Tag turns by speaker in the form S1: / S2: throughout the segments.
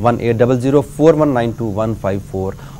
S1: 180041925154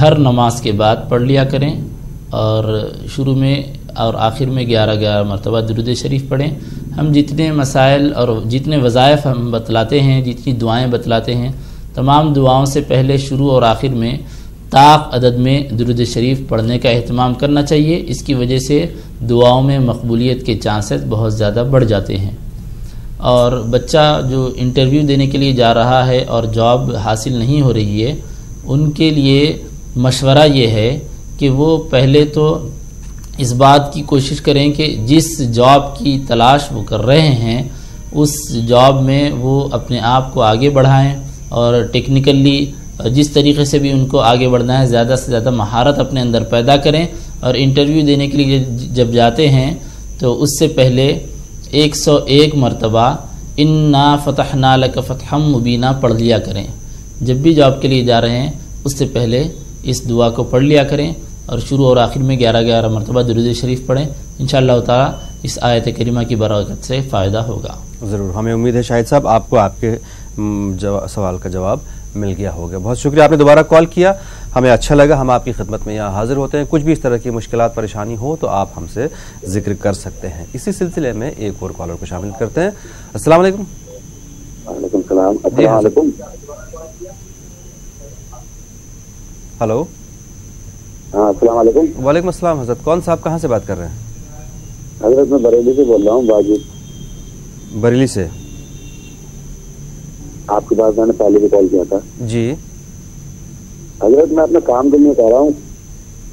S2: ہر نماز کے بعد پڑھ لیا کریں، اور شروع میں اور آخر میں 11 مرتبہ درود شریف پڑھیں۔ ہم جتنے مسائل اور جتنے وظائف ہم بتلاتے ہیں، جتنی دعائیں بتلاتے ہیں، تمام دعاؤں سے پہلے شروع اور آخر میں طاق عدد میں درود شریف پڑھنے کا اہتمام کرنا چاہیے۔ اس کی وجہ سے دعاؤں میں مقبولیت کے چانسز بہت زیادہ بڑھ جاتے ہیں۔ اور بچہ جو انٹرویو دینے کے لیے جا رہا ہے اور جاب حاصل نہیں ہو رہی ہے، ان کے لیے مشورہ یہ ہے کہ وہ پہلے تو اس بات کی کوشش کریں کہ جس جاب کی تلاش وہ کر رہے ہیں اس جاب میں وہ اپنے آپ کو آگے بڑھائیں، اور ٹیکنیکلی جس طریقے سے بھی ان کو آگے بڑھنا ہے زیادہ سے زیادہ مہارت اپنے اندر پیدا کریں، اور انٹرویو دینے کے لیے جب جاتے ہیں تو اس سے پہلے 101 مرتبہ انا فتحنا لک فتحا مبینا پڑھ لیا کریں۔ جب بھی جاب کے لیے جا رہے ہیں اس سے پہلے اس دعا کو پڑھ لیا کریں، اور شروع اور آخر میں 11 مرتبہ درود شریف پڑھیں۔ انشاءاللہ تعالی اس آیت کریمہ کی برکت سے فائدہ ہوگا۔
S1: ضرور، ہمیں امید ہے شاہد صاحب آپ کو آپ کے سوال کا جواب مل گیا ہوگا۔ بہت شکریہ، آپ نے دوبارہ کال کیا، ہمیں اچھا لگا۔ ہم آپ کی خدمت میں یہاں حاضر ہوتے ہیں، کچھ بھی اس طرح کی مشکلات پریشانی ہو تو آپ ہم سے ذکر کر سکتے ہیں۔ اسی سلسلے میں ایک اور کالر کو شامل کرتے ہیں۔ السلام علیکم۔
S3: وعلیکم السلام۔ السلام علیکم۔
S1: ہلو۔
S3: ہاں السلام علیکم۔
S1: وعلیکم السلام حضرت، کون صاحب کہاں سے بات کر رہے ہیں؟
S3: حضرت میں بریلی سے بول رہا ہوں، واجد۔
S1: بریلی سے؟
S3: آپ کے پاس میں نے پہلے بھی کال کیا تھا۔
S1: جی
S3: حضرت میں اپنے کام کے لیے کہہ رہا ہوں،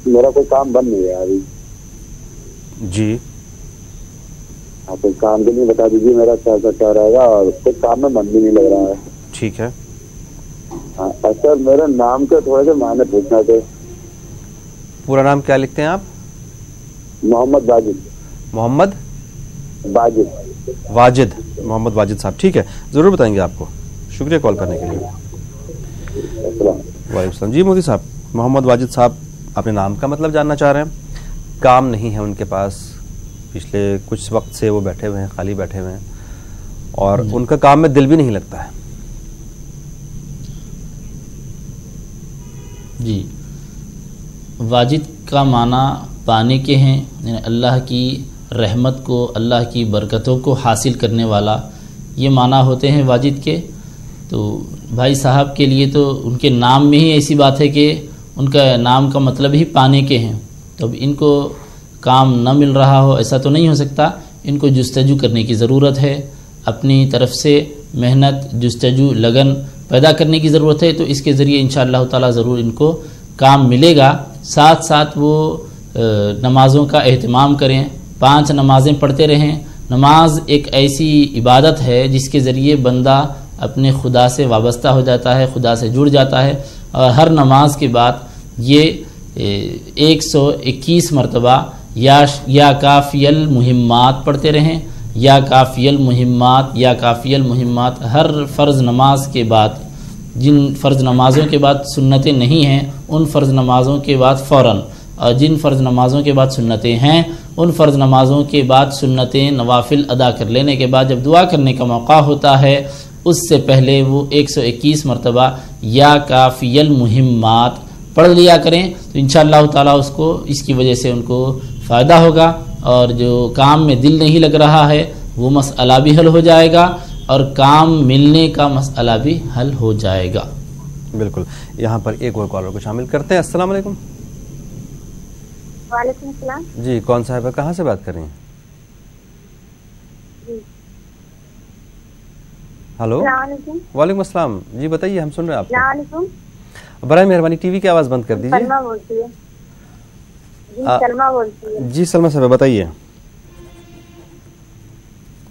S3: میرا کوئی کام بن نہیں گیا ابھی۔
S1: جی
S3: آپ اس کام کے لیے بتا دیجیے میرا کیا رہے گا، اور کچھ کام میں من بھی نہیں لگ رہا ہے۔
S1: ٹھیک ہے۔
S3: ہاں سر، میرے نام کے تھوڑے سے معنی پوچھنا تھے۔
S1: پورا نام کیا لکھتے ہیں آپ؟
S3: محمد واجد۔
S1: محمد
S3: واجد۔
S1: واجد، محمد واجد صاحب، ٹھیک ہے، ضرور بتائیں گے آپ کو۔ شکریہ کال کرنے کے لیے۔ وعلیکم السلام۔ جی مودی صاحب، محمد واجد صاحب اپنے نام کا مطلب جاننا چاہ رہے ہیں۔ کام نہیں ہے ان کے پاس، پچھلے کچھ وقت سے وہ بیٹھے ہوئے ہیں، خالی بیٹھے ہوئے ہیں، اور ان کا کام میں دل بھی نہیں لگتا ہے۔
S2: جی، واجد کا معنی پانے کے ہیں، یعنی اللہ کی رحمت کو، اللہ کی برکتوں کو حاصل کرنے والا، یہ معنی ہوتے ہیں واجد کے۔ تو بھائی صاحب کے لیے تو ان کے نام میں ہی ایسی بات ہے کہ ان کا نام کا مطلب ہی پانے کے ہیں، تو اب ان کو کام نہ مل رہا ہو ایسا تو نہیں ہو سکتا۔ ان کو جستجو کرنے کی ضرورت ہے، اپنی طرف سے محنت، جستجو، لگن پیدا کرنے کی ضرورت ہے، تو اس کے ذریعے انشاءاللہ تعالی ضرور ان کو کام ملے گا۔ ساتھ ساتھ وہ نمازوں کا اہتمام کریں، 5 نمازیں پڑھتے رہیں۔ نماز ایک ایسی عبادت ہے جس کے ذریعے بندہ اپنے خدا سے وابستہ ہو جاتا ہے، خدا سے جڑ جاتا ہے، اور ہر نماز کے بعد یہ 121 مرتبہ یا کافی المہمات پڑھتے رہیں، یا کافی المہمات، یا کافی المہمات۔ ہر فرض نماز کے بعد، جن فرض نمازوں کے بعد سنتیں نہیں ہیں ان فرض نمازوں کے بعد فوراً، اور جن فرض نمازوں کے بعد سنتیں ہیں ان فرض نمازوں کے بعد سنتیں نوافل ادا کر لینے کے بعد جب دعا کرنے کا موقع ہوتا ہے اس سے پہلے وہ 121 مرتبہ یا کافی المہمات پڑھ لیا کریں، تو انشاءاللہ تعالیٰ اس کی وجہ سے ان کو فائدہ ہوگا، اور جو کام میں دل نہیں لگ رہا ہے وہ مسئلہ بھی حل ہو جائے گا، اور کام ملنے کا مسئلہ بھی حل ہو جائے گا۔
S1: بالکل، یہاں پر ایک اور کالر کو شامل کرتے ہیں۔ السلام علیکم۔
S4: وعلیکم السلام۔
S1: جی، کون صاحبہ کہاں سے بات کر رہی ہیں؟
S4: جی
S1: ہلو۔
S4: السلام علیکم۔
S1: وعلیکم السلام، جی بتائیے، ہم سن رہے ہیں آپ
S4: السلام علیکم۔
S1: کو۔ برائے مہربانی ٹی وی کی آواز بند کر دیجیے۔
S4: سلمہ بولتی ہے۔ جی سلمہ بولتی ہے۔
S1: جی سلمہ صاحبہ بتائیے۔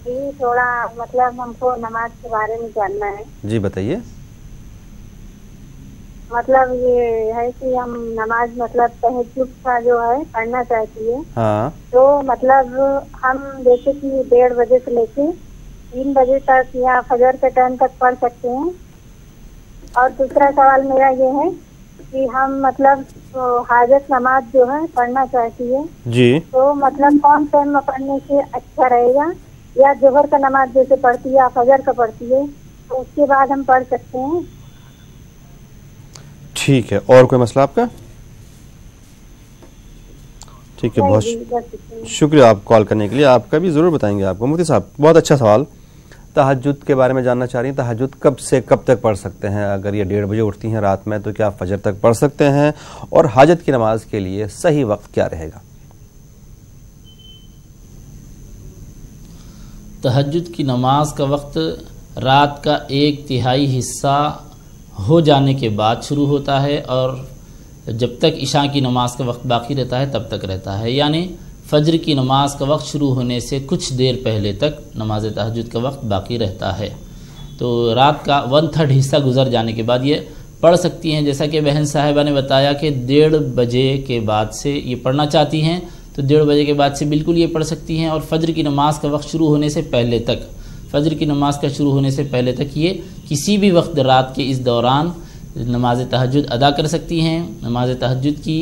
S4: جی تھوڑا مطلب ہم کو نماز کے بارے میں جاننا ہے۔
S1: جی بتائیے۔
S4: مطلب یہ ہے کہ ہم نماز مطلب تہجد کا جو ہے پڑھنا چاہتی ہے،
S1: ہاں
S4: تو مطلب ہم جیسے کہ 1:30 بجے سے لے کے 3 بجے تک یا فجر کے ٹائم تک پڑھ سکتے ہیں؟ اور دوسرا سوال میرا یہ ہے کہ ہم مطلب حاجت نماز جو ہے پڑھنا چاہتی ہے،
S1: جی
S4: تو مطلب کون ٹائم میں پڑھنے سے اچھا رہے گا؟ یا ظہر کا نماز جیسے پڑھتی ہے یا فجر کا پڑھتی ہے تو اس کے بعد ہم پڑھ سکتے ہیں؟
S1: ٹھیک ہے، اور کوئی مسئلہ آپ کا؟ ٹھیک ہے، بہت شکریہ آپ کال کرنے کے لیے. آپ کا بھی ضرور بتائیں گے آپ کو. مفتی صاحب بہت اچھا سوال. تہجد کے بارے میں جاننا چاہ رہی ہیں. تہجد کب سے کب تک پڑھ سکتے ہیں؟ اگر یہ 1:30 بجے اٹھتی ہیں رات میں تو کیا فجر تک پڑھ سکتے ہیں؟ اور حاجت کی نماز کے لیے صحیح وقت کیا رہے گا؟
S2: تہجد کی نماز کا وقت رات کا 1/3 حصہ ہو جانے کے بعد شروع ہوتا ہے اور جب تک عشاء کی نماز کا وقت باقی رہتا ہے تب تک رہتا ہے. یعنی فجر کی نماز کا وقت شروع ہونے سے کچھ دیر پہلے تک نماز تہجد کا وقت باقی رہتا ہے. تو رات کا 1/3 حصہ گزر جانے کے بعد یہ پڑھ سکتی ہیں. جیسا کہ بہن صاحبہ نے بتایا کہ 1:30 بجے کے بعد سے یہ پڑھنا چاہتی ہیں تو 1:30 بجے کے بعد سے بالکل یہ پڑھ سکتی ہیں. اور فجر کی نماز کا وقت شروع ہونے سے پہلے تک، فجر کی نماز کا شروع ہونے سے پہلے تک یہ کسی بھی وقت رات کے اس دوران نماز تہجد ادا کر سکتی ہیں. نماز تہجد کی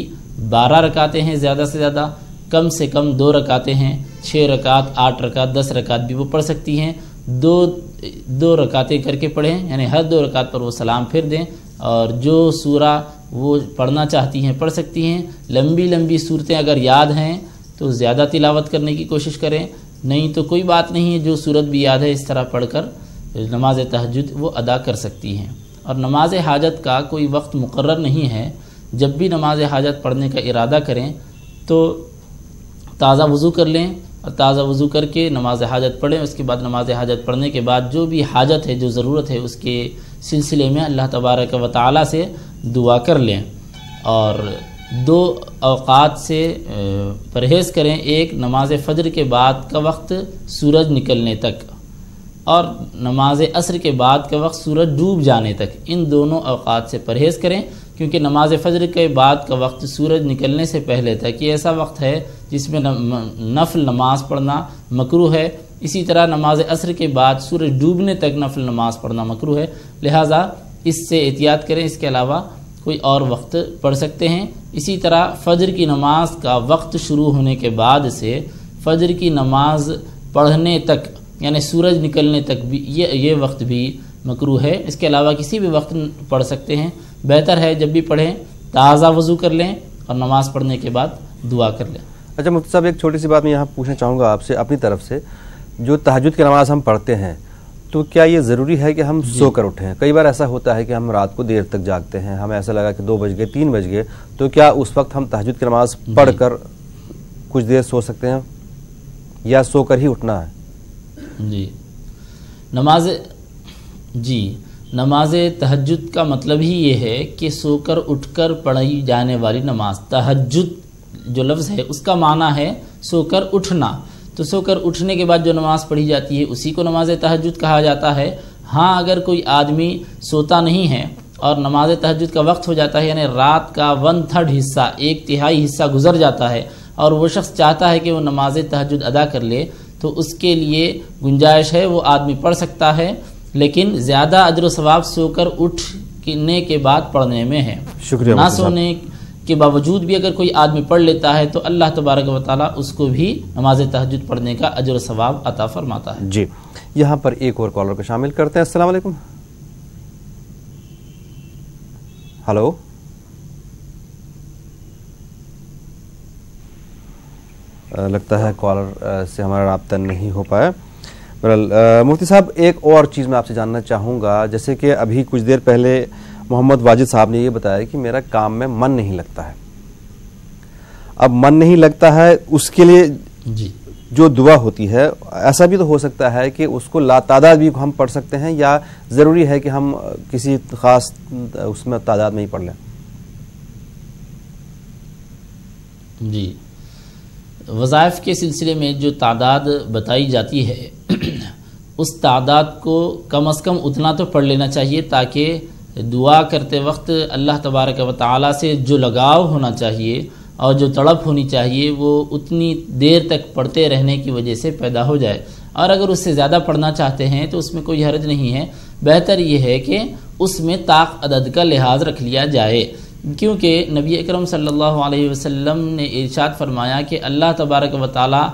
S2: 12 رکعتیں ہیں، زیادہ سے زیادہ، کم سے کم 2 رکعتیں ہیں. 6 رکعت، 8 رکعت، 10 رکعت بھی وہ پڑھ سکتی ہیں. دو رکعتیں کر کے پڑھیں، یعنی ہر 2 رکعت پر وہ سلام پھر دیں. اور جو سورہ وہ پڑھنا چاہتی ہیں پڑھ سکتی ہیں. لمبی لمبی صورتیں اگر یاد ہیں تو زیادہ تلاوت کرنے کی کوشش کریں، نہیں تو کوئی بات نہیں ہے. جو صورت بھی یاد ہے اس طرح پڑھ کر نماز تہجد وہ ادا کر سکتی ہیں. اور نماز حاجت کا کوئی وقت مقرر نہیں ہے. جب بھی نماز حاجت پڑھنے کا ارادہ کریں تو تازہ وضو کر لیں اور تازہ وضو کر کے نماز حاجت پڑھیں. اس کے بعد نماز حاجت پڑھنے کے بعد جو بھی حاجت ہے، جو ضرورت ہے، اس کے سلسلے میں اللہ تبارک و تعالی سے دعا کر لیں. اور 2 اوقات سے پرہیز کریں. ایک نماز فجر کے بعد کا وقت سورج نکلنے تک، اور نماز عصر کے بعد کا وقت سورج ڈوب جانے تک. ان دونوں اوقات سے پرہیز کریں، کیونکہ نماز فجر کے بعد کا وقت سورج نکلنے سے پہلے تک یہ ایسا وقت ہے جس میں نفل نماز پڑھنا مکروہ ہے. اسی طرح نماز عصر کے بعد سورج ڈوبنے تک نفل نماز پڑھنا مکروہ ہے. لہٰذا اس سے احتیاط کریں. اس کے علاوہ کوئی اور وقت پڑھ سکتے ہیں. اسی طرح فجر کی نماز کا وقت شروع ہونے کے بعد سے فجر کی نماز پڑھنے تک، یعنی سورج نکلنے تک بھی یہ وقت بھی مکروہ ہے. اس کے علاوہ کسی بھی وقت پڑھ سکتے ہیں. بہتر ہے جب بھی پڑھیں تازہ وضو کر لیں اور نماز پڑھنے کے بعد دعا کر لیں.
S1: اچھا مفتی صاحب، ایک چھوٹی سی بات میں یہاں پوچھنا چاہوں گا آپ سے اپنی طرف سے. جو تہجد کی نماز ہم پڑھتے ہیں تو کیا یہ ضروری ہے کہ ہم سو کر اٹھیں؟ کئی بار ایسا ہوتا ہے کہ ہم رات کو دیر تک جاگتے ہیں، ہمیں ایسا لگا کہ 2 بج گئے، 3 بج گئے، تو کیا اس وقت ہم تہجد کی نماز پڑھ کر کچھ دیر سو سکتے ہیں یا سو کر ہی اٹھنا ہے؟
S2: نماز تہجد کا مطلب ہی یہ ہے کہ سو کر اٹھ کر پڑھی جانے والی نماز. تہجد جو لفظ ہے اس کا معنی ہے سو کر اٹھنا. تو سو کر اٹھنے کے بعد جو نماز پڑھی جاتی ہے اسی کو نماز تہجد کہا جاتا ہے. ہاں اگر کوئی آدمی سوتا نہیں ہے اور نماز تہجد کا وقت ہو جاتا ہے، یعنی رات کا 1/3 حصہ، 1/3 حصہ گزر جاتا ہے، اور وہ شخص چاہتا ہے کہ وہ نماز تہجد ادا کر لے، تو اس کے لیے گنجائش ہے، وہ آدمی پڑھ سکتا ہے. لیکن زیادہ اجر و ثواب سو کر اٹھنے کے بعد پڑھنے میں ہے.
S1: شکریہ.
S2: نہ سونے کے باوجود بھی اگر کوئی آدمی پڑھ لیتا ہے تو اللہ تبارک و تعالیٰ اس کو بھی نماز تہجد پڑھنے کا اجر و ثواب عطا فرماتا ہے.
S1: جی، یہاں پر ایک اور کالر کو شامل کرتے ہیں. السلام علیکم. ہلو، لگتا ہے کالر سے ہمارا رابطہ نہیں ہو پایا. مفتی صاحب، ایک اور چیز میں آپ سے جاننا چاہوں گا. جیسے کہ ابھی کچھ دیر پہلے محمد واجد صاحب نے یہ بتایا کہ میرا کام میں من نہیں لگتا ہے. اب من نہیں لگتا ہے، اس کے لیے جو دعا ہوتی ہے ایسا بھی تو ہو سکتا ہے کہ اس کو لاتعداد بھی ہم پڑھ سکتے ہیں، یا ضروری ہے کہ ہم کسی خاص اس میں تعداد میں ہی پڑھ لیں؟
S2: جی، وظائف کے سلسلے میں جو تعداد بتائی جاتی ہے اس تعداد کو کم از کم اتنا تو پڑھ لینا چاہیے تاکہ دعا کرتے وقت اللہ تبارک و تعالیٰ سے جو لگاؤ ہونا چاہیے اور جو تڑپ ہونی چاہیے وہ اتنی دیر تک پڑھتے رہنے کی وجہ سے پیدا ہو جائے. اور اگر اس سے زیادہ پڑھنا چاہتے ہیں تو اس میں کوئی حرج نہیں ہے. بہتر یہ ہے کہ اس میں طاق عدد کا لحاظ رکھ لیا جائے، کیونکہ نبی اکرم صلی اللہ علیہ وسلم نے ارشاد فرمایا کہ اللہ تبارک و تعالیٰ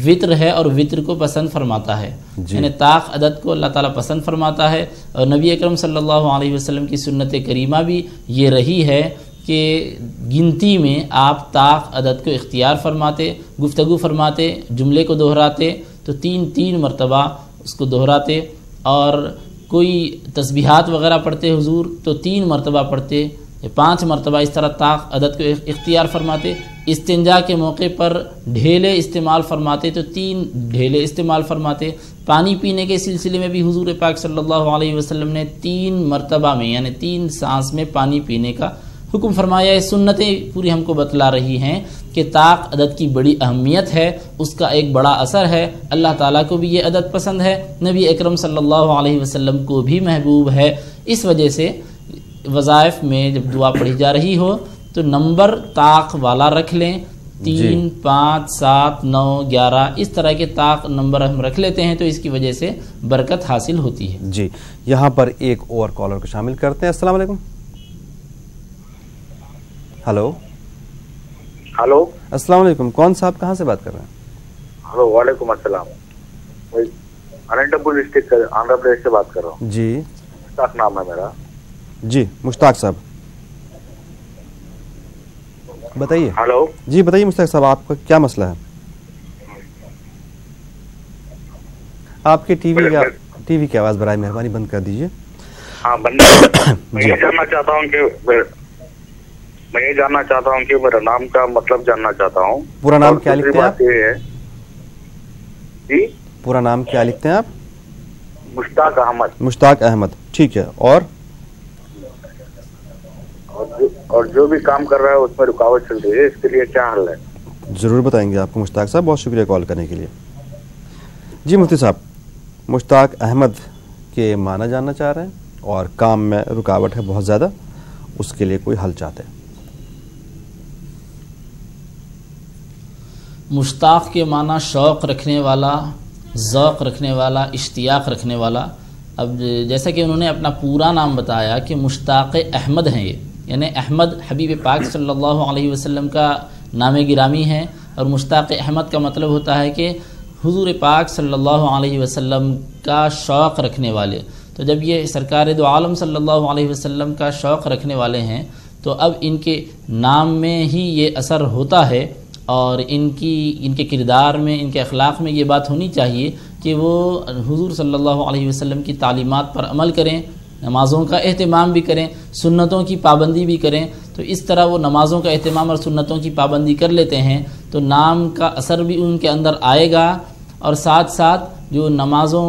S2: وطر ہے اور وطر کو پسند فرماتا ہے. یعنی طاق عدد کو اللہ تعالیٰ پسند فرماتا ہے. اور نبی اکرم صلی اللہ علیہ وسلم کی سنت کریمہ بھی یہ رہی ہے کہ گنتی میں آپ طاق عدد کو اختیار فرماتے، گفتگو فرماتے، جملے کو دہراتے تو 3 مرتبہ اس کو دہراتے، اور کوئی تسبیحات وغیرہ پڑھتے حضور تو 3 مرتبہ پڑھتے، 5 مرتبہ اس طرح طاق عدد کو اختیار فرماتے۔ استنجا کے موقع پر ڈھیلے استعمال فرماتے تو 3 ڈھیلے استعمال فرماتے۔ پانی پینے کے سلسلے میں بھی حضور پاک صلی اللہ علیہ وسلم نے 3 مرتبہ میں یعنی 3 سانس میں پانی پینے کا حکم فرمایا ہے۔ سنتیں پوری ہم کو بتلا رہی ہیں کہ طاق عدد کی بڑی اہمیت ہے، اس کا ایک بڑا اثر ہے، اللہ تعالیٰ کو بھی یہ عدد پسند ہے، نبی اکرم صلی اللہ علیہ وسلم کو بھی محبوب ہے۔ اس وجہ سے وظائف میں جب دعا پڑھی جا رہی ہو تو نمبر طاق والا رکھ لیں، 3 5 7 9 11 اس طرح کے طاق نمبر ہم رکھ لیتے ہیں تو اس کی وجہ سے برکت حاصل ہوتی ہے۔
S1: جی یہاں پر ایک اور کالر کو شامل کرتے ہیں۔ السلام علیکم۔ ہلو
S5: ہلو
S1: السلام علیکم، کون صاحب کہاں سے بات کر رہے ہیں؟
S5: ہلو وعلیکم السلام، اننتپور ڈسٹرکٹ آندھرا پردیش سے بات کر رہا ہوں۔
S1: جی
S5: مشتاق نام ہے میرا۔
S1: جی مشتاق صاحب بتائیے۔
S5: ہلو
S1: جی بتائیے مشتاق صاحب، آپ کا کیا مسئلہ ہے؟ آپ کے ٹی وی کی آواز برائے مہربانی بند کر دیجیے۔
S5: ہاں بند۔ میں یہ جاننا چاہتا ہوں کہ میرا نام کا مطلب جاننا چاہتا ہوں۔
S1: پورا نام کیا لکھتے ہیں آپ؟
S5: جی
S1: پورا نام کیا لکھتے ہیں آپ؟
S5: مشتاق احمد۔
S1: مشتاق احمد، ٹھیک ہے۔
S5: اور جو بھی کام کر رہا ہے اس میں رکاوٹ چل رہی ہے، اس کے لیے کیا حل ہے؟
S1: ضرور بتائیں گے آپ کو مشتاق صاحب، بہت شکریہ کال کرنے کے لیے۔ جی مفتی صاحب، مشتاق احمد کے معنی جاننا چاہ رہے ہیں اور کام میں رکاوٹ ہے بہت زیادہ، اس کے لیے کوئی حل چاہتے ہیں۔
S2: مشتاق کے معنی شوق رکھنے والا، ذوق رکھنے والا، اشتیاق رکھنے والا۔ اب جیسا کہ انہوں نے اپنا پورا نام بتایا کہ مشتاق احمد ہیں یہ، یعنی احمد حبیب پاک صلی اللہ علیہ وسلم کا نام گرامی ہے، اور مشتاق احمد کا مطلب ہوتا ہے کہ حضور پاک صلی اللہ علیہ وسلم کا شوق رکھنے والے۔ تو جب یہ سرکار دو عالم صلی اللہ علیہ وسلم کا شوق رکھنے والے ہیں تو اب ان کے نام میں ہی یہ اثر ہوتا ہے، اور ان کے کردار میں، ان کے اخلاق میں یہ بات ہونی چاہیے کہ وہ حضور صلی اللہ علیہ وسلم کی تعلیمات پر عمل کریں، نمازوں کا اہتمام بھی کریں، سنتوں کی پابندی بھی کریں۔ تو اس طرح وہ نمازوں کا اہتمام اور سنتوں کی پابندی کر لیتے ہیں تو نام کا اثر بھی ان کے اندر آئے گا، اور ساتھ ساتھ جو نمازوں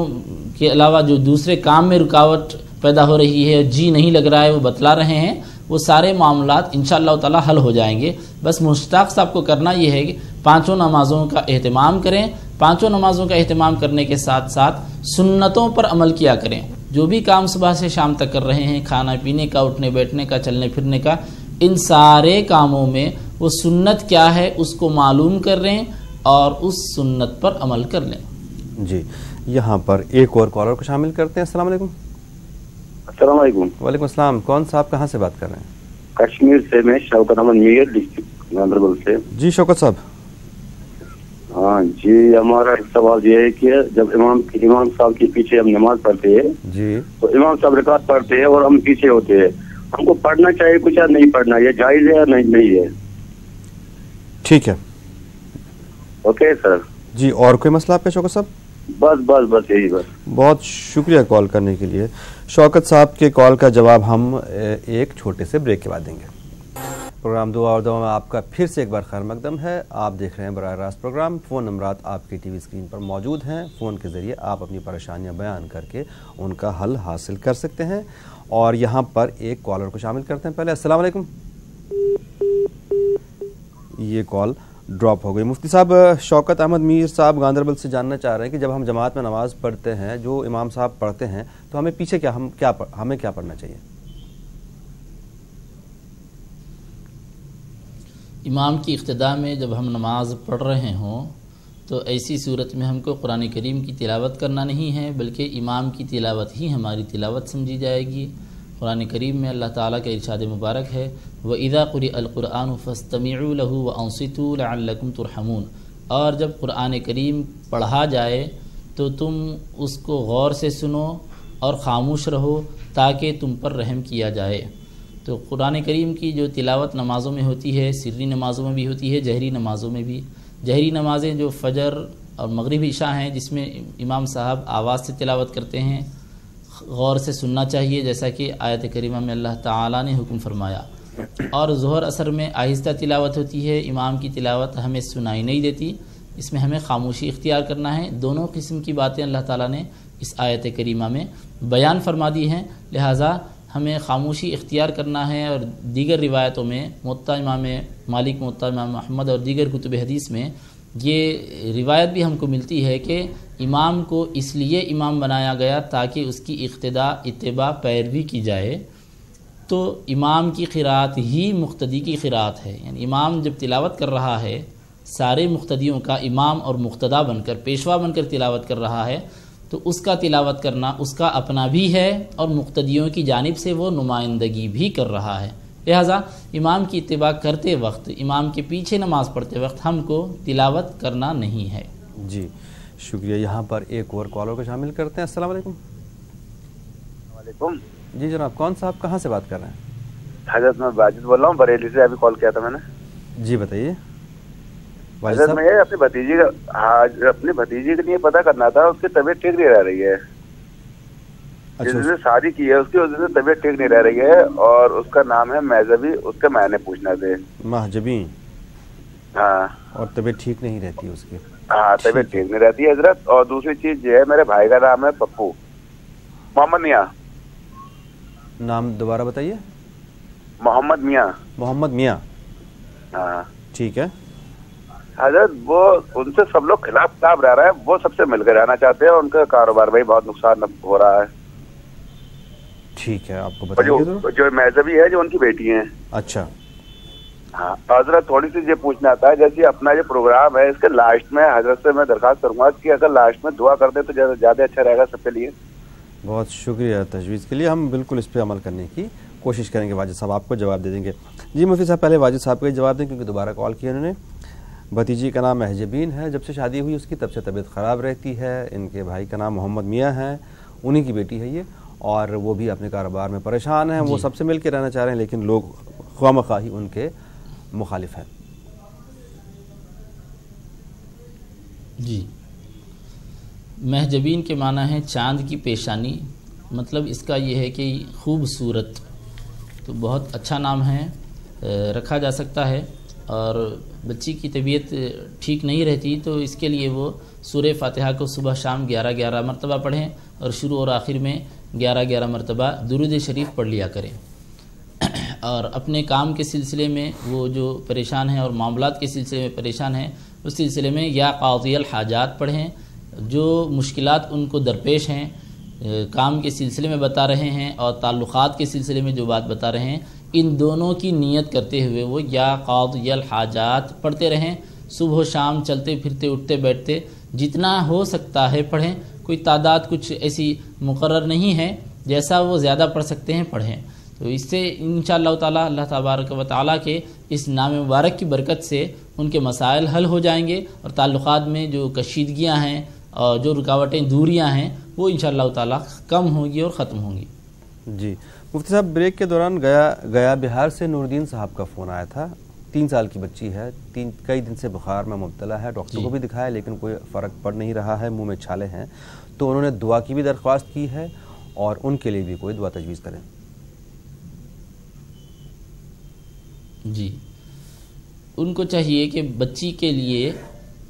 S2: کے علاوہ جو دوسرے کام میں رکاوٹ پیدا ہو رہی ہے، جی نہیں لگ رہا ہے، وہ بتلا رہے ہیں، وہ سارے معاملات انشاءاللہ تعالی حل ہو جائیں گے۔ بس مشتاق صاحب کو کرنا یہ ہے کہ 5 نمازوں کا اہتمام کریں، 5 نمازوں کا اہتمام کرنے کے ساتھ ساتھ سنتوں پر عمل کیا کریں۔ جو بھی کام صبح سے شام تک کر رہے ہیں، کھانا پینے کا، اٹھنے بیٹھنے کا، چلنے پھرنے کا، ان سارے کاموں میں وہ سنت کیا ہے اس کو معلوم کر لیں اور اس سنت پر عمل کر لیں۔
S1: جی یہاں پر ایک اور کالر کو شامل کرتے ہیں۔ السلام علیکم۔
S3: السلام علیکم۔
S1: وعلیکم السلام، کون صاحب کہاں سے بات کر رہے ہیں؟
S3: کشمیر سے میں شوکت احمد میر ڈسٹرکٹ گاندربل سے۔
S1: جی شوکت صاحب۔
S3: ہاں جی، ہمارا سوال یہ ہے کہ جب امام صاحب کے پیچھے ہم نماز پڑھتے ہیں
S1: جی
S3: تو امام صاحب رکعت پڑھتے ہیں اور ہم پیچھے ہوتے ہیں، ہم کو پڑھنا چاہیے کچھ یا نہیں پڑھنا، یہ جائز ہے یا نہیں ہے؟
S1: ٹھیک ہے،
S3: اوکے سر۔
S1: جی اور کوئی مسئلہ آپ کا شوکت صاحب؟
S3: بس یہی بس۔
S1: بہت شکریہ کال کرنے کے لیے شوکت صاحب کے کال کا جواب ہم ایک چھوٹے سے بریک کے بعد دیں گے۔ پروگرام دعا اور دوا میں آپ کا پھر سے ایک بار خیر مقدم ہے۔ آپ دیکھ رہے ہیں براہ راست پروگرام، فون نمبرات آپ کی ٹی وی اسکرین پر موجود ہیں، فون کے ذریعے آپ اپنی پریشانیاں بیان کر کے ان کا حل حاصل کر سکتے ہیں۔ اور یہاں پر ایک کالر کو شامل کرتے ہیں پہلے۔ السلام علیکم۔ یہ کال ڈراپ ہو گئی۔ مفتی صاحب، شوکت احمد میر صاحب گاندربل سے جاننا چاہ رہے ہیں کہ جب ہم جماعت میں نماز پڑھتے ہیں، جو امام صاحب پڑھتے ہیں، تو ہمیں پیچھے ہمیں کیا پڑھنا چاہیے؟
S2: امام کی اقتداء میں جب ہم نماز پڑھ رہے ہوں تو ایسی صورت میں ہم کو قرآن کریم کی تلاوت کرنا نہیں ہے، بلکہ امام کی تلاوت ہی ہماری تلاوت سمجھی جائے گی۔ قرآن کریم میں اللہ تعالیٰ کا ارشاد مبارک ہے، وَإِذَا قُرِئَ الْقُرْآنُ فَاسْتَمِعُوا لَهُ وَأَنصِتُوا لَعَلَّكُمْ تُرْحَمُونَ۔ اور جب قرآن کریم پڑھا جائے تو تم اس کو غور سے سنو اور خاموش رہو تاکہ تم پر رحم کیا جائے۔ تو قرآن کریم کی جو تلاوت نمازوں میں ہوتی ہے، سری نمازوں میں بھی ہوتی ہے، جہری نمازوں میں بھی. جہری نمازیں جو فجر اور مغرب عشاء ہیں جس میں امام صاحب آواز سے تلاوت کرتے ہیں، غور سے سننا چاہیے جیسا کہ آیت کریمہ میں اللہ تعالیٰ نے حکم فرمایا. اور ظہر عصر میں آہستہ تلاوت ہوتی ہے، امام کی تلاوت ہمیں سنائی نہیں دیتی، اس میں ہمیں خاموشی اختیار کرنا ہے. دونوں قسم کی باتیں اللہ تعالیٰ نے اس آیت کریمہ میں بیان فرما دی ہیں، لہٰذا ہمیں خاموشی اختیار کرنا ہے. اور دیگر روایتوں میں موطا امام مالک، موطا امام احمد اور دیگر کتب حدیث میں یہ روایت بھی ہم کو ملتی ہے کہ امام کو اس لیے امام بنایا گیا تاکہ اس کی اقتداء، اتباع، پیروی کی جائے. تو امام کی قرات ہی مقتدی کی قرات ہے، یعنی امام جب تلاوت کر رہا ہے سارے مقتدیوں کا امام اور مقتدا بن کر، پیشوا بن کر تلاوت کر رہا ہے، تو اس کا تلاوت کرنا اس کا اپنا بھی ہے اور مقتدیوں کی جانب سے وہ نمائندگی بھی کر رہا ہے. لہٰذا امام کی اتباع کرتے وقت، امام کے پیچھے نماز پڑھتے وقت ہم کو تلاوت کرنا نہیں ہے.
S1: جی شکریہ. یہاں پر ایک اور کالر کو شامل کرتے ہیں. السلام علیکم.
S6: وعلیکم.
S1: جی جناب، کون صاحب کہاں سے بات کر رہے ہیں؟
S6: حضرت میں واجد بول رہا ہوں، بریلی سے. ابھی کال کیا تھا میں نے.
S1: جی بتائیے.
S6: حضرت میں یہ اپنی بھتیجی کے لیے پتہ کرنا تھا، اس کی طبیعت ٹھیک نہیں رہ رہی ہے. جس نے شادی کی ہے اس کی وجہ سے طبیعت ٹھیک نہیں رہ رہی ہے، اور اس کا نام ہے مہذبی. اس کے معنی پوچھنا تھے.
S1: مہجبین.
S6: ہاں.
S1: اور طبیعت ٹھیک نہیں رہتی اس کی؟
S6: ہاں طبیعت ٹھیک نہیں رہتی ہے حضرت. اور دوسری چیز یہ ہے، میرے بھائی کا نام ہے پپو محمد میاں.
S1: نام دوبارہ بتائیے.
S6: محمد میاں.
S1: محمد میاں.
S6: ہاں
S1: ٹھیک ہے
S6: حضرت. وہ ان سے سب لوگ خلاف کتاب رہ رہے ہیں، وہ سب سے مل کے رہنا چاہتے ہیں. ان کا کاروبار بھائی بہت نقصان ہو رہا ہے.
S1: ٹھیک ہے، آپ کو بتائیے.
S6: جو مہذبی ہے جو ان کی بیٹی ہیں.
S1: اچھا.
S6: ہاں حضرت تھوڑی سی یہ پوچھنا تھا، جیسے اپنا جو پروگرام ہے اس کے لاسٹ میں حضرت سے میں درخواست کروں گا کہ اگر لاسٹ میں دعا کر دیں تو زیادہ اچھا رہے گا سب کے لیے.
S1: بہت شکریہ تجویز کے لیے. ہم بالکل اس پہ عمل کرنے کی کوشش کریں گے. واجد صاحب آپ کو جواب دے دیں گے. جی مفتی صاحب، پہلے واجد صاحب کو ہی جواب دیں کیونکہ دوبارہ کال کیا انہوں نے. بھتیجی کا نام مہجبین ہے، جب سے شادی ہوئی اس کی تب سے طبیعت خراب رہتی ہے. ان کے بھائی کا نام محمد میاں ہے، انہی کی بیٹی ہے یہ، اور وہ بھی اپنے کاروبار میں پریشان ہیں. وہ سب سے مل کے رہنا چاہ رہے ہیں لیکن لوگ خواہ مخواہ ان کے مخالف ہیں.
S2: جی مہجبین کے معنی ہے چاند کی پیشانی. مطلب اس کا یہ ہے کہ خوبصورت. تو بہت اچھا نام ہے، رکھا جا سکتا ہے. اور بچی کی طبیعت ٹھیک نہیں رہتی تو اس کے لیے وہ سورہ فاتحہ کو صبح شام 11 مرتبہ پڑھیں، اور شروع اور آخر میں 11 مرتبہ درود شریف پڑھ لیا کریں. اور اپنے کام کے سلسلے میں وہ جو پریشان ہیں اور معاملات کے سلسلے میں پریشان ہیں، اس سلسلے میں یا قاضی الحاجات پڑھیں. جو مشکلات ان کو درپیش ہیں، کام کے سلسلے میں بتا رہے ہیں اور تعلقات کے سلسلے میں جو بات بتا رہے ہیں، ان دونوں کی نیت کرتے ہوئے وہ یا قاضی الحاجات پڑھتے رہیں. صبح و شام چلتے پھرتے اٹھتے بیٹھتے جتنا ہو سکتا ہے پڑھیں. کوئی تعداد کچھ ایسی مقرر نہیں ہے، جیسا وہ زیادہ پڑھ سکتے ہیں پڑھیں. تو اس سے انشاءاللہ تعالی اللہ تبارک و تعالی کے اس نام مبارک کی برکت سے ان کے مسائل حل ہو جائیں گے، اور تعلقات میں جو کشیدگیاں ہیں اور جو رکاوٹیں، دوریاں ہیں، وہ انشاءاللہ تعالی کم ہوں گی اور ختم ہوں گی.
S1: جی مفتی صاحب، بریک کے دوران گیا بہار سے نور الدین صاحب کا فون آیا تھا. 3 سال کی بچی ہے، کئی دن سے بخار میں مبتلا ہے. ڈاکٹر کو بھی دکھایا لیکن کوئی فرق پڑ نہیں رہا ہے، منہ میں چھالے ہیں. تو انہوں نے دعا کی بھی درخواست کی ہے اور ان کے لیے بھی کوئی دعا تجویز کریں.
S2: جی ان کو چاہیے کہ بچی کے لیے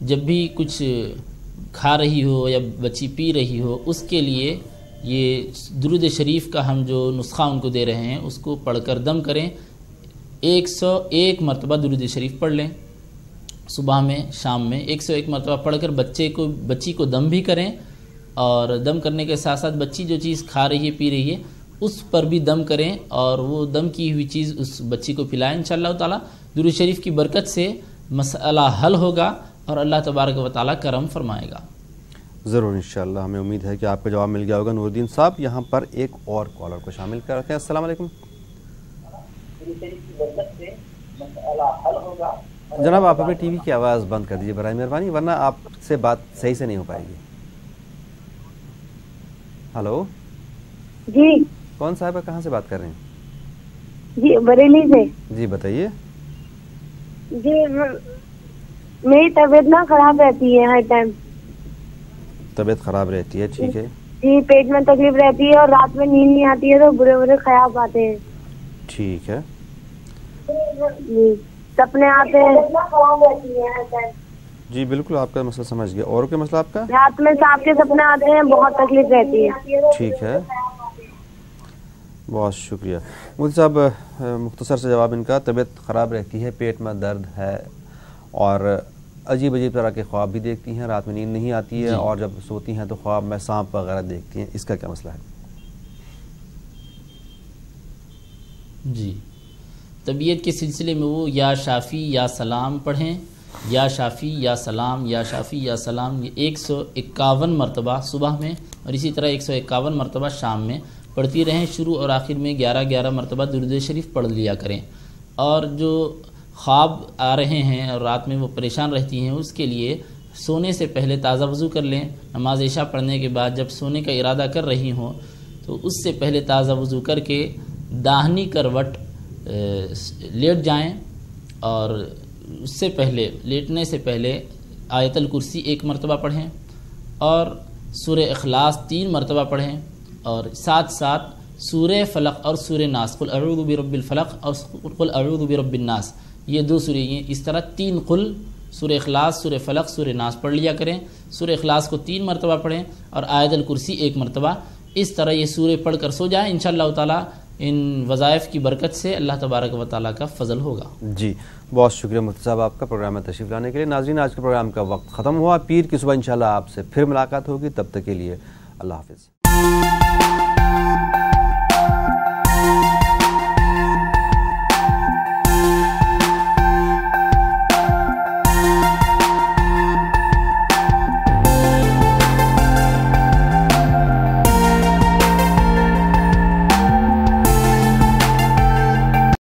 S2: جب بھی کچھ کھا رہی ہو یا بچی پی رہی ہو، اس کے لیے یہ درود شریف کا ہم جو نسخہ ان کو دے رہے ہیں اس کو پڑھ کر دم کریں. 101 مرتبہ درود شریف پڑھ لیں صبح میں شام میں. 101 مرتبہ پڑھ کر بچی کو دم بھی کریں، اور دم کرنے کے ساتھ ساتھ بچی جو چیز کھا رہی ہے پی رہی ہے اس پر بھی دم کریں، اور وہ دم کی ہوئی چیز اس بچی کو پلائیں. انشاءاللہ تعالی درود شریف کی برکت سے مسئلہ حل ہوگا اور اللہ تبارک و تعالی کرم فرمائے گا.
S1: ضرور انشاءاللہ. ہمیں امید ہے کہ آپ کا جواب مل گیا ہوگا. نور الدین صاحب، یہاں پر ایک اور کالر کو شامل کرتے ہیں. السلام علیکم. جناب آپ اپنے ٹی وی کی آواز بند کر دیجیے برائے مہربانی، ورنہ آپ سے بات صحیح سے نہیں ہو پائے گی. ہلو
S4: جی
S1: کون صاحب کہاں سے بات کر رہے ہیں؟
S4: جی بریلی سے.
S1: جی بتائیے.
S4: جی میری طبیعت نا خراب رہتی ہے ہر ٹائم.
S1: طبیعت خراب رہتی ہے, ٹھیک ہے.
S4: جی پیٹ میں تکلیف رہتی ہے اور رات میں نیند نہیں آتی ہے تو برے برے خیال آتے ہیں.
S1: ٹھیک ہے.
S4: جی سپنے آتے ہیں.
S1: جی بالکل آپ کا مسئلہ سمجھ گیا. اور کیا مسئلہ آپ کا؟
S4: رات میں سانپ کے سپنے آتے ہیں, بہت تکلیف رہتی ہے.
S1: ٹھیک ہے, بہت شکریہ. مفتی صاحب مختصر سے جواب ان کا, طبیعت خراب رہتی ہے, پیٹ میں درد ہے اور عجیب عجیب طرح کے خواب بھی دیکھتی ہیں, رات میں نیند نہیں آتی ہے اور جب سوتی ہیں تو خواب میں سانپ وغیرہ دیکھتی ہیں, اس کا کیا مسئلہ ہے؟
S2: جی طبیعت کے سلسلے میں وہ یا شافی یا سلام پڑھیں, یا شافی یا سلام, یا شافی یا سلام, یہ 151 مرتبہ صبح میں اور اسی طرح 151 مرتبہ شام میں پڑھتی رہیں. شروع اور آخر میں 11 مرتبہ درود شریف پڑھ لیا کریں. اور جو خواب آ رہے ہیں اور رات میں وہ پریشان رہتی ہیں, اس کے لیے سونے سے پہلے تازہ وضو کر لیں. نماز عشاء پڑھنے کے بعد جب سونے کا ارادہ کر رہی ہوں تو اس سے پہلے تازہ وضو کر کے داہنی کروٹ لیٹ جائیں اور اس سے پہلے لیٹنے سے پہلے آیت الکرسی 1 مرتبہ پڑھیں اور سورہ اخلاص 3 مرتبہ پڑھیں اور ساتھ ساتھ سورہ فلق اور سورہ ناس, قل اعوذ برب الفلق اور قل اعوذ برب الناس, یہ 2 سوریں ہیں. اس طرح 3 قل, سورہ اخلاص, سورہ فلق, سورہ ناس پڑھ لیا کریں. سورہ اخلاص کو 3 مرتبہ پڑھیں اور آیت الکرسی 1 مرتبہ. اس طرح یہ سورہ پڑھ کر سو جائیں. انشاءاللہ تعالی ان وظائف کی برکت سے اللہ تبارک و تعالیٰ کا فضل ہوگا.
S1: جی بہت شکریہ مفتی صاحب آپ کا پروگرام میں تشریف لانے کے لیے. ناظرین آج کے پروگرام کا وقت ختم ہوا. پیر کی صبح انشاءاللہ آپ سے پھر ملاقات ہوگی. تب تک کے لیے اللہ حافظ.